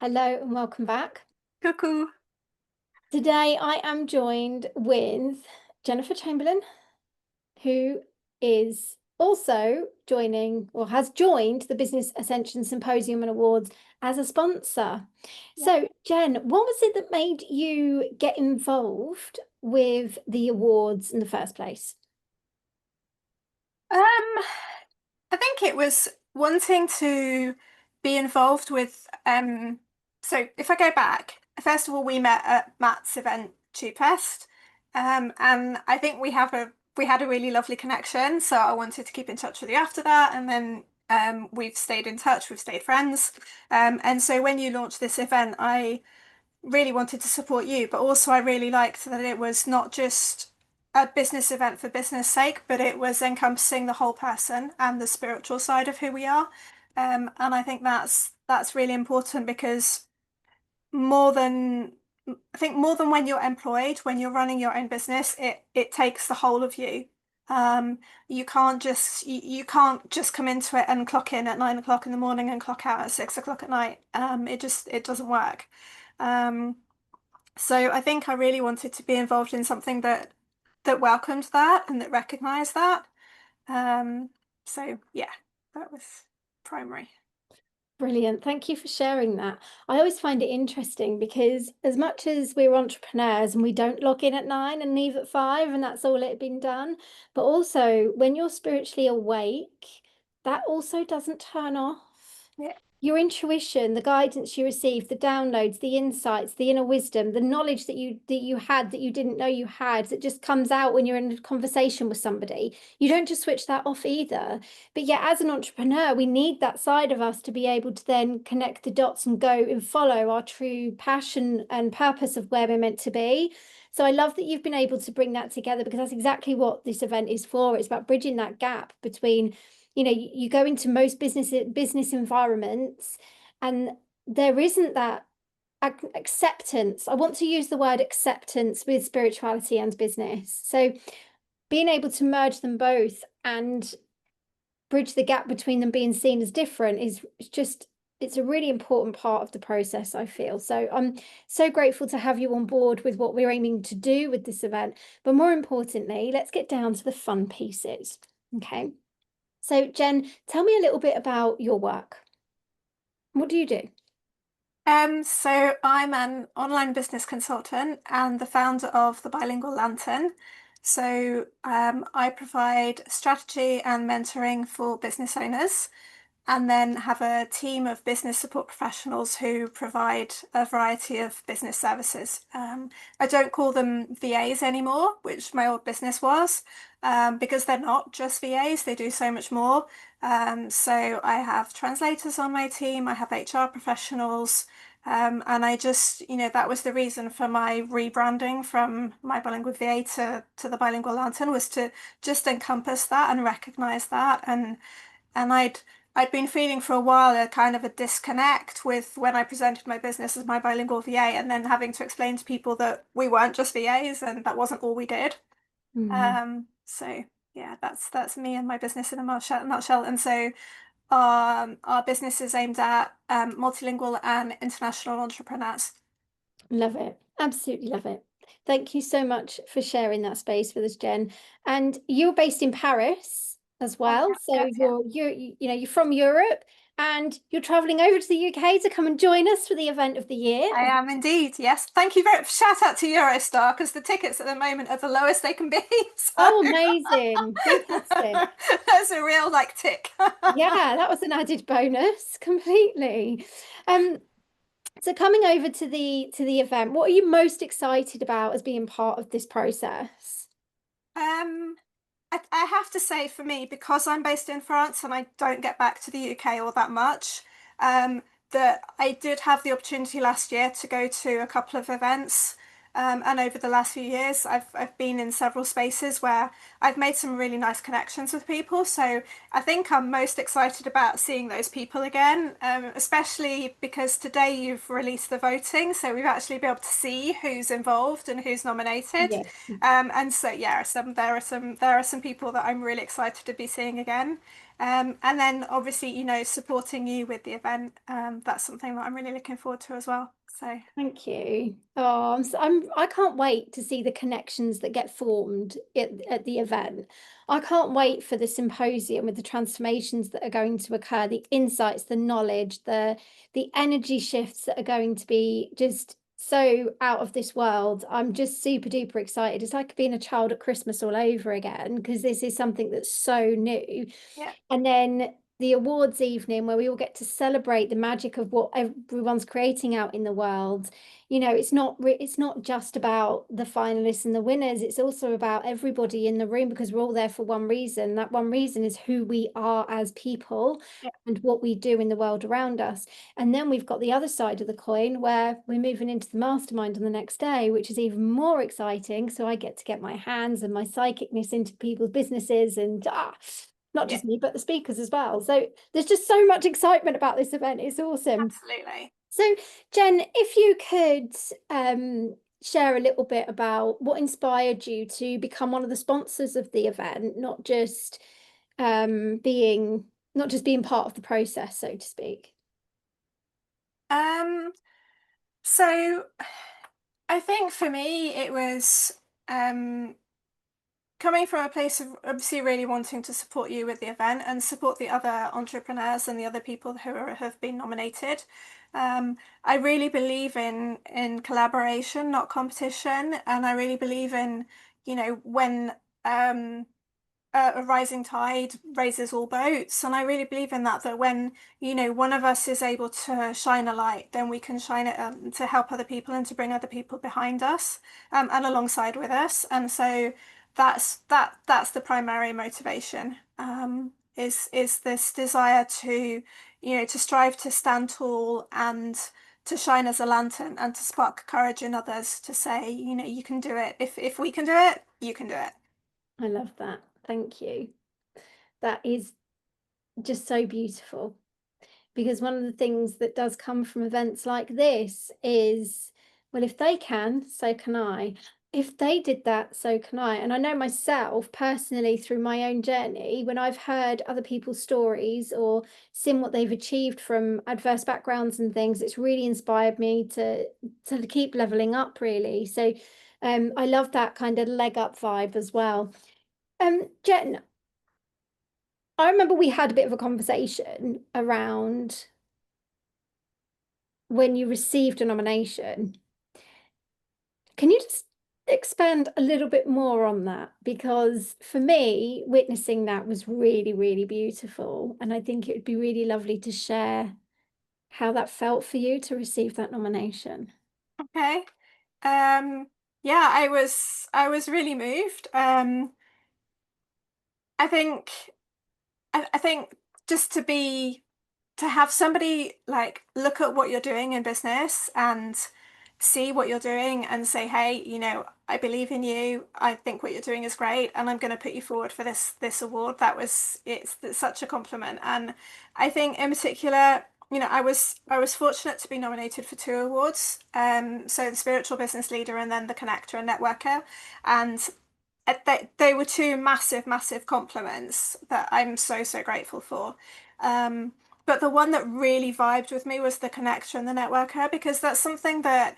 Hello and welcome back. Cuckoo. Today I am joined with Jennifer Chamberlain, who is also joining or has joined the Business Ascension Symposium and Awards as a sponsor. Yeah. So, Jen, what was it that made you get involved with the awards in the first place? Um, I think it was wanting to be involved with so if I go back, first of all we met at Matt's event Tube Fest. And I think we had a really lovely connection. So I wanted to keep in touch with you after that. And then we've stayed in touch, we've stayed friends. And so when you launched this event, I really wanted to support you, but also I really liked that it was not just a business event for business sake, but it was encompassing the whole person and the spiritual side of who we are. And I think that's really important because more than I think more than when you're employed, when you're running your own business, it takes the whole of you. You can't just come into it and clock in at 9 o'clock in the morning and clock out at 6 o'clock at night. It doesn't work. Um, so I think I really wanted to be involved in something that welcomed that and that recognized that. Um, so yeah, that was primary. Brilliant. Thank you for sharing that. I always find it interesting because as much as we're entrepreneurs and we don't log in at 9 and leave at 5 and that's all it had been done, but also when you're spiritually awake, that also doesn't turn off. Yeah. Your intuition, the guidance you received, the downloads, the insights, the inner wisdom, the knowledge that you had that you didn't know you had, that just comes out when you're in a conversation with somebody. You don't just switch that off either. But yet, as an entrepreneur, we need that side of us to be able to then connect the dots and go and follow our true passion and purpose of where we're meant to be. So I love that you've been able to bring that together because that's exactly what this event is for. It's about bridging that gap between, you go into most business environments and there isn't that acceptance. I want to use the word acceptance with spirituality and business. So being able to merge them both and bridge the gap between them being seen as different is just it's a really important part of the process, I feel. So I'm so grateful to have you on board with what we're aiming to do with this event. But more importantly, let's get down to the fun pieces. Okay. So, Jen, tell me a little bit about your work. What do you do? So I'm an online business consultant and the founder of the Bilingual Lantern. So I provide strategy and mentoring for business owners, and then have a team of business support professionals who provide a variety of business services. I don't call them VAs anymore, which my old business was, because they're not just VAs, they do so much more. So I have translators on my team, I have HR professionals, and that was the reason for my rebranding from my bilingual VA to the Bilingual Lantern, was to just encompass that and recognize that. And I'd been feeling for a while a kind of a disconnect with when I presented my business as my bilingual VA and then having to explain to people that we weren't just VAs and that wasn't all we did. Mm. So yeah, that's me and my business in a nutshell. And so our business is aimed at multilingual and international entrepreneurs. Love it. Absolutely love it. Thank you so much for sharing that space with us, Jen. And you're based in Paris as I well. am, So yes, yeah. you're from Europe and you're traveling over to the UK to come and join us for the event of the year. I am indeed, yes. Thank you very much. Shout out to Eurostar because the tickets at the moment are the lowest they can be. So Oh, amazing. Fantastic. that's a real like tick. Yeah, that was an added bonus completely. Um, so coming over to the event, what are you most excited about as being part of this process? Um, I have to say for me, because I'm based in France and I don't get back to the UK all that much, um, that I did have the opportunity last year to go to a couple of events. And over the last few years, I've been in several spaces where I've made some really nice connections with people. So I think I'm most excited about seeing those people again, especially because today you've released the voting, so we've actually been able to see who's involved and who's nominated. Yeah. And so yeah, there are some people that I'm really excited to be seeing again. And then obviously, supporting you with the event. That's something that I'm really looking forward to as well. So Thank you. Oh, I can't wait to see the connections that get formed at the event. I can't wait for the symposium with the transformations that are going to occur, the insights, the knowledge, the energy shifts that are going to be just so out of this world. I'm just super duper excited. It's like being a child at Christmas all over again because this is something that's so new. yeah, And then the awards evening where we all get to celebrate the magic of what everyone's creating out in the world. It's not just about the finalists and the winners, it's also about everybody in the room because we're all there for one reason. That one reason is who we are as people yeah, and what we do in the world around us. And then we've got the other side of the coin where we're moving into the mastermind on the next day, which is even more exciting. So I get my hands and my psychicness into people's businesses and not yeah, just me, but the speakers as well. So there's just so much excitement about this event. It's awesome. absolutely. So, Jen, if you could share a little bit about what inspired you to become one of the sponsors of the event, being not just being part of the process, so to speak. Um, so I think for me it was coming from a place of obviously really wanting to support you with the event and support the other entrepreneurs and the other people have been nominated. I really believe in collaboration, not competition, and I really believe in, when a rising tide raises all boats. And I really believe in that when, one of us is able to shine a light, then we can shine it to help other people and to bring other people behind us and alongside with us. And so that's the primary motivation, is this desire to, to strive to stand tall and to shine as a lantern and to spark courage in others to say, you can do it. If we can do it, you can do it. I love that. Thank you. That is just so beautiful. Because one of the things that does come from events like this is, well, if they can, so can I. If they did that, so can I. And I know myself personally through my own journey, when I've heard other people's stories or seen what they've achieved from adverse backgrounds and things, it's really inspired me to keep leveling up, really. So I love that kind of leg up vibe as well. Jen, I remember we had a bit of a conversation around when you received a nomination. Can you just expand a little bit more on that? Because for me, witnessing that was really, really beautiful. And I think it would be really lovely to share how that felt for you to receive that nomination. Okay. Yeah, I was really moved. I think I think just to have somebody like look at what you're doing in business and see what you're doing and say, hey, I believe in you. I think what you're doing is great, and I'm going to put you forward for this award. It's such a compliment, and I think in particular, I was fortunate to be nominated for two awards. So the spiritual business leader and then the connector and networker, and they were two massive, massive compliments that I'm so, so grateful for. Um, but the one that really vibed with me was the connector and the networker because that's something that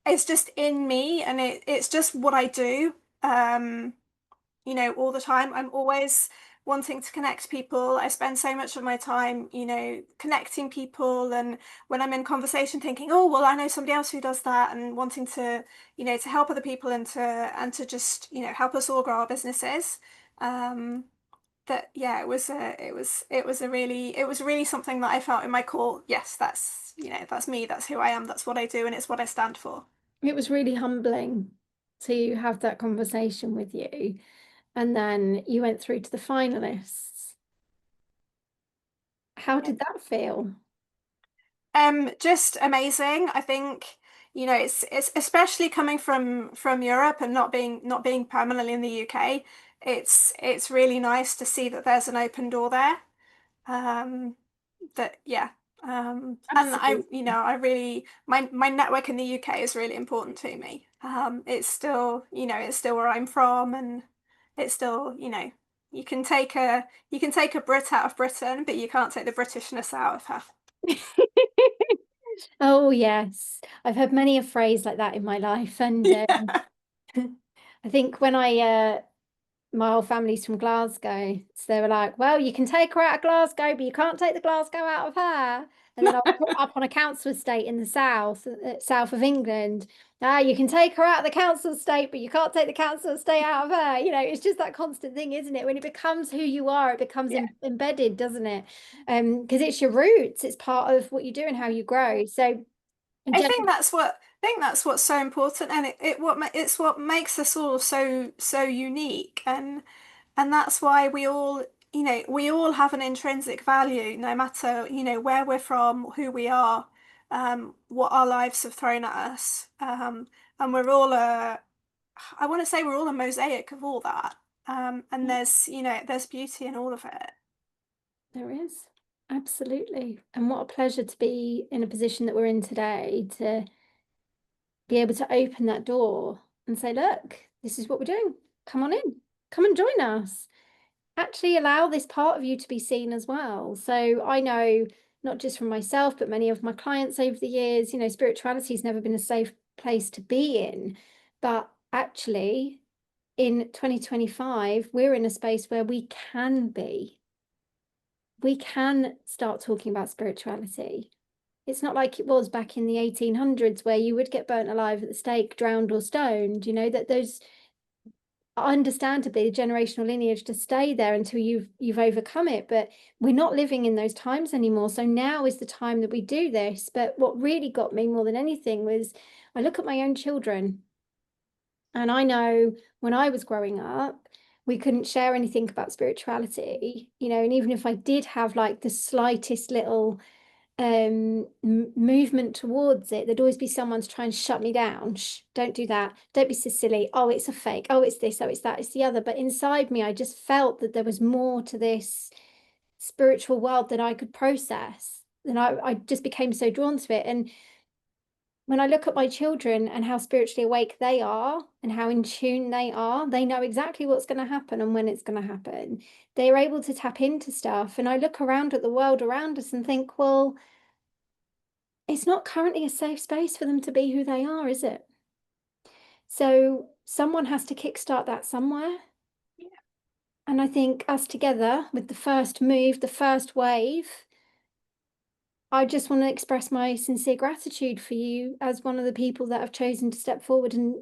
is just in me and it's just what I do. All the time. I'm always wanting to connect people. I spend so much of my time, connecting people and when I'm in conversation thinking, oh, well, I know somebody else who does that and wanting to, to help other people and to just, help us all grow our businesses. Um, that yeah, it was really something that I felt in my core. Yes, that's me, that's who I am, that's what I do, and it's what I stand for. It was really humbling to have that conversation with you. And then you went through to the finalists. How Yeah. did that feel? Just amazing. I think, it's especially coming from Europe and not being permanently in the UK. It's really nice to see that there's an open door there. Um, that yeah. And Absolutely. I really my network in the UK is really important to me. It's still where I'm from and it's still, You can take a Brit out of Britain, but you can't take the Britishness out of her. Oh yes, I've heard many a phrase like that in my life, and Yeah. I think when my whole family's from Glasgow, so they were like, "Well, you can take her out of Glasgow, but you can't take the Glasgow out of her." And then I was brought up on a council estate in the south of England. Ah, you can take her out of the council estate, but you can't take the council estate out of her. You know, it's just that constant thing, isn't it? When it becomes who you are, it becomes Yeah. embedded, doesn't it? Because it's your roots, it's part of what you do and how you grow. So, I Jen, think that's what's so important, and it's what makes us all so unique, and that's why we all, we all have an intrinsic value, no matter, where we're from, who we are, what our lives have thrown at us, and we're all I want to say we're all a mosaic of all that, and there's beauty in all of it. there is. Absolutely. And what a pleasure to be in a position that we're in today to be able to open that door and say, look, this is what we're doing. Come on in, come and join us. Actually allow this part of you to be seen as well. So I know not just from myself, but many of my clients over the years, spirituality has never been a safe place to be in. But actually, in 2025, we're in a space where we can be. We can start talking about spirituality. It's not like it was back in the 1800s where you would get burnt alive at the stake, drowned or stoned, that those understandably the generational lineage to stay there until you've overcome it, but we're not living in those times anymore. So now is the time that we do this. But what really got me more than anything was I look at my own children, and I know when I was growing up, we couldn't share anything about spirituality, and even if I did have like the slightest little movement towards it, there'd always be someone to try and shut me down. Shh, don't do that, don't be so silly, oh it's a fake, oh it's this, oh it's that, it's the other. But inside me I just felt that there was more to this spiritual world that I could process, and I just became so drawn to it. And when I look at my children and how spiritually awake they are and how in tune they are, they know exactly what's going to happen and when it's going to happen. They're able to tap into stuff. And I look around at the world around us and think, well, it's not currently a safe space for them to be who they are, is it? So someone has to kickstart that somewhere. Yeah. And I think us together with the first move, the first wave, I just want to express my sincere gratitude for you as one of the people that have chosen to step forward and,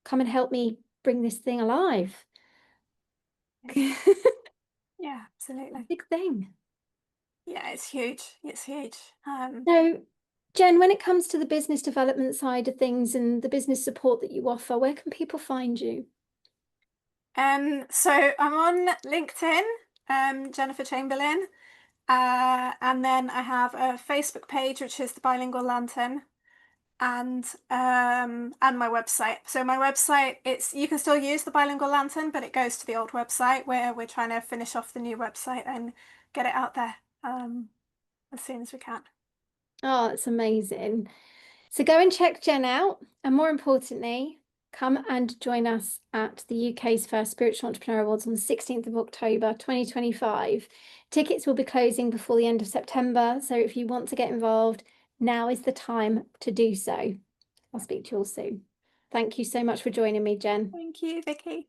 come and help me bring this thing alive. Yeah, absolutely. Big thing. Yeah, it's huge. It's huge. So, Jen, when it comes to the business development side of things and the business support that you offer, where can people find you? So I'm on LinkedIn, Jennifer Chamberlin, and then I have a Facebook page which is the Bilingual Lantern, and my website. So my website, you can still use the Bilingual Lantern, but it goes to the old website where we're trying to finish off the new website and get it out there as soon as we can. Oh, it's amazing. So go and check Jen out. And more importantly, come and join us at the UK's first Spiritual Entrepreneur Awards on the 16th of October, 2025. Tickets will be closing before the end of September. So if you want to get involved, now is the time to do so. I'll speak to you all soon. Thank you so much for joining me, Jen. Thank you, Vicky.